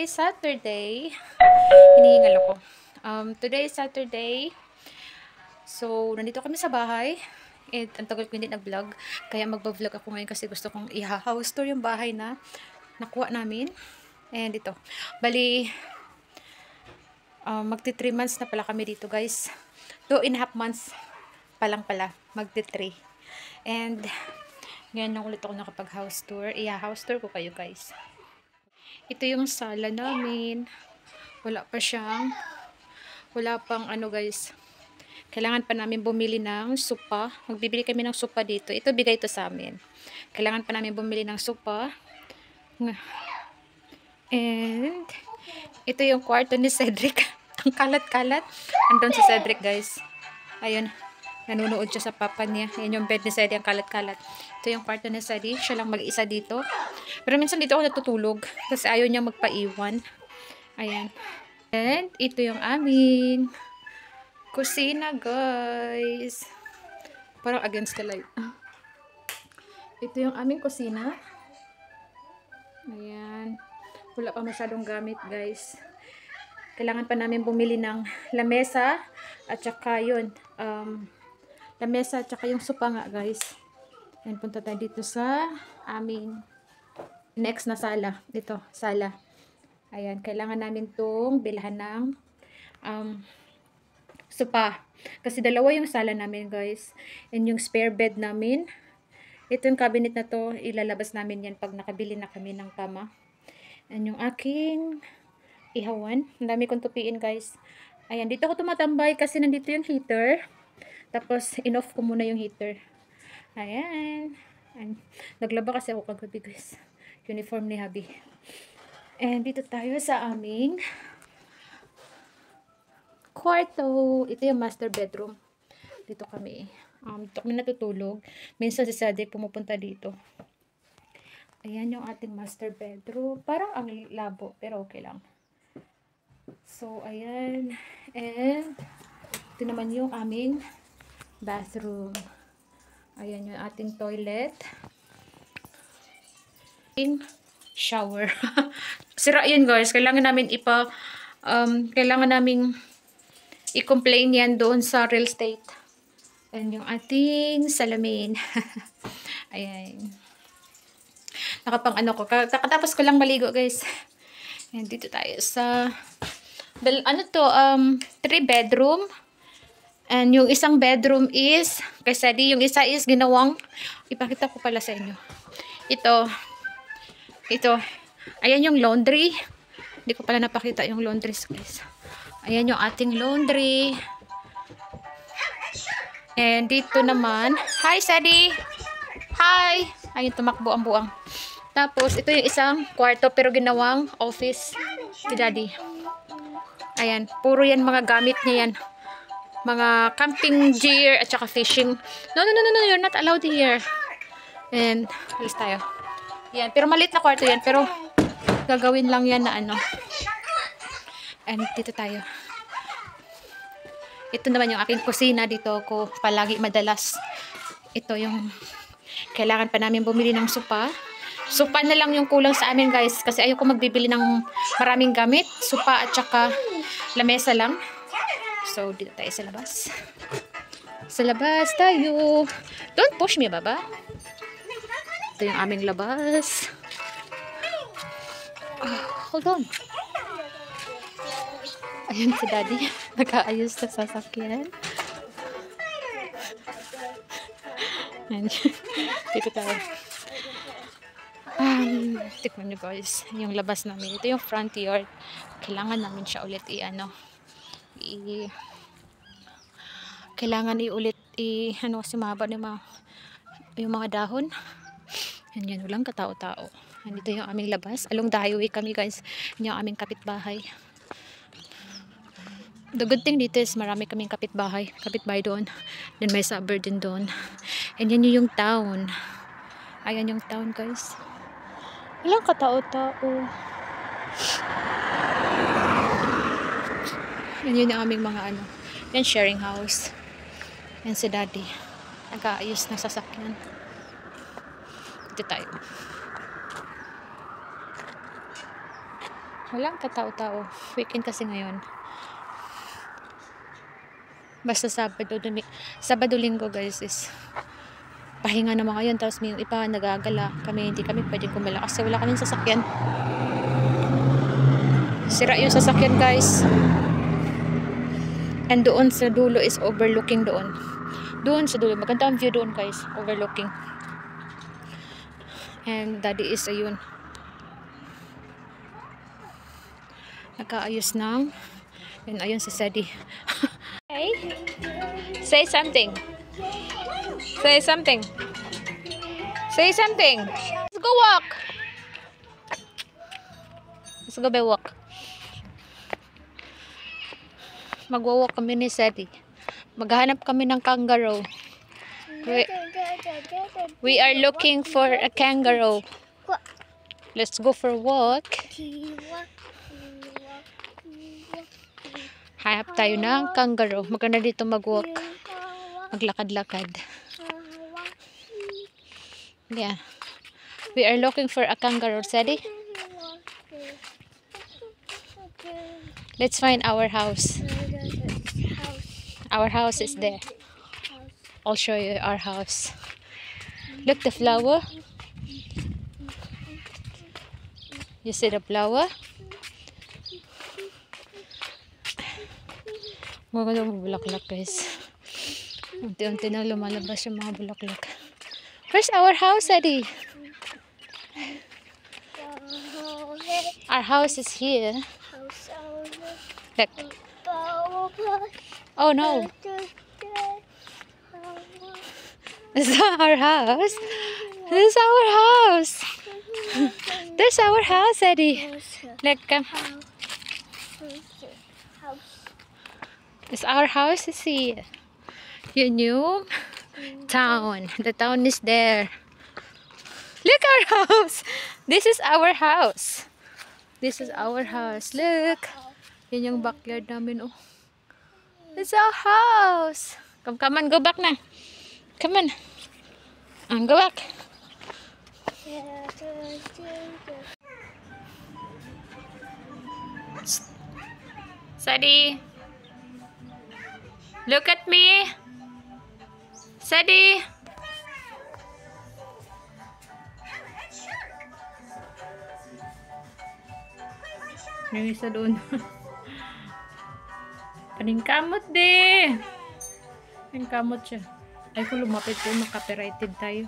is Saturday. Hinihingal ako. Today is Saturday. So, nandito kami sa bahay. And ang tagal ko hindi nag-vlog. Kaya magba-vlog ako ngayon kasi gusto kong i-house tour yung bahay na nakuha namin. And ito. Bali, magti 3 months na pala kami dito, guys. 2.5 months pa lang pala. Magti 3. And, ngayon na ulit ako nakapag-house tour. I-house tour ko kayo, guys. Ito yung sala namin. Wala pang ano, guys. Kailangan pa namin bumili ng sopa. Magbibili kami ng sopa dito. Ito, bigay ito sa amin. Kailangan pa namin bumili ng sopa. And, ito yung kwarto ni Cedric. Ang kalat-kalat. Andun si Cedric, guys. Ayun. Nanonood siya sa papa niya. Yan yung bed ni Cedric. Ang kalat-kalat. Ito yung kwarto ni Cedric. Siya lang mag-isa dito. Pero minsan dito ako natutulog. Kasi ayaw niya magpaiwan. Ayan. And, ito yung aming kusina, guys. Parang against the light. Ito yung aming kusina. Ayan. Wala pa masyadong gamit, guys. Kailangan pa namin bumili ng lamesa. At saka yun. Lamesa at saka yung sopa nga, guys. Ayan, punta tayo dito sa aming next na sala. Dito, sala. Ayan, kailangan namin itong bilhan ng sopa. Kasi dalawa yung sala namin, guys. And yung spare bed namin. Ito yung cabinet na to. Ilalabas namin yan pag nakabili na kami ng kama. And yung aking ihawan. Ang dami kong tupiin, guys. Ayan, dito ako tumatambay kasi nandito yung heater. Tapos, in-off ko muna yung heater. Ayan. And, naglaba kasi ako kagabi, guys. Uniform ni hubby. And dito tayo sa aming kwarto. Ito yung master bedroom. Dito kami. Dito kami natutulog. Minsan si Sadik pumupunta dito. Ayan yung ating master bedroom. Parang ang labo, pero okay lang. So, ayan. And, ito naman yung aming bathroom. Ayan yung ating toilet. Shower. Sira yan, guys. Kailangan namin kailangan namin i-complain yan doon sa real estate. And yung ating salamin. Ayan. Nakapang ano ko. Kakatapos ko lang maligo, guys. And dito tayo sa 3 bedroom. And yung isang bedroom is kasi yung isa is ginawang ipakita ko pala sa inyo. Ito. Ayan yung laundry. Hindi ko pala napakita yung laundry, guys. Ayan yung ating laundry. And dito naman. Hi, Sadie! Hi! Ayun, tumakbo ang buang. Tapos, ito yung isang kwarto pero ginawang office ni Daddy. Ayan. Puro yan mga gamit niya yan. Mga camping gear at saka fishing. No. You're not allowed here. And, alis tayo. Yan. Pero maliit na kwarto yan. Pero, gagawin lang yan na ano. And, dito tayo. Ito naman yung aking kusina. Dito ako palagi madalas. Ito yung kailangan pa namin bumili ng sopa. Sopa na lang yung kulang sa amin, guys. Kasi ayoko magbibili ng maraming gamit. Sopa at saka lamesa lang. So, dito tayo sa labas. Sa labas tayo. Don't push me, baba. Ito yung aming labas. Hold on. Ayan si Daddy. Nag-aayos sa sasakyan. Dito tayo. Tikman nyo, guys. Yung labas namin. Ito yung front yard. Kailangan namin siya ulit kailangan kasi mahaba yung mga dahon. Yan, walang katao-tao. Dito yung aming labas. Along the highway kami, guys. Yan yung aming kapitbahay. The good thing dito is marami kaming kapitbahay doon. Then may suburb din doon. And yan yung town. Ayan yung town, guys. Walang katao-tao. Yan yung aming mga ano. Yan, sharing house. Yan si Daddy. Nag-aayos ng sasakyan. Dito tayo. Walang katao-tao. Weekend kasi ngayon. Basta Sabado linggo guys is pahinga naman ngayon. Tapos may iba nagagala. Hindi kami pwedeng gumala kasi wala kaming sasakyan. Sira yung sasakyan guys. And doon sa dulo is overlooking doon. Doon sa dulo. Maganda ang view doon guys. Overlooking. And daddy is ayun. Nakaayos ng. And ayun si Sadie. Hey. Say something. Say something. Say something. Let's go walk. Let's go by walk. Magwa-walk kami ni Sadie. Maghahanap kami ng kangaroo. We are looking for a kangaroo. Let's go for a walk. Hanap tayo ng kangaroo. Maganda dito mag-walk. Maglakad-lakad. Yeah. We are looking for a kangaroo. Sadie? Let's find our house. Our house is there. I'll show you our house. Look, the flower. You see the flower? Maganda mga bulaklak guys. Unti-unti na lumalabas yung mga bulaklak. Where's our house, Eddie? Our house is here. Look. Oh no. This is our house. This is our house. There's our house, Eddie. Look, come. This our house is here. You knew? Town. The town is there. Look our house. This is our house. This is our house. Look. Yan yung backyard namin, oh. It's our house. Come on, go back na. Come on. Go back. Sadie. Look at me. Sadie. Yung isa doon. Paningkamot di. Paningkamot siya. Ay, kung lumapit po, makapirated tayo.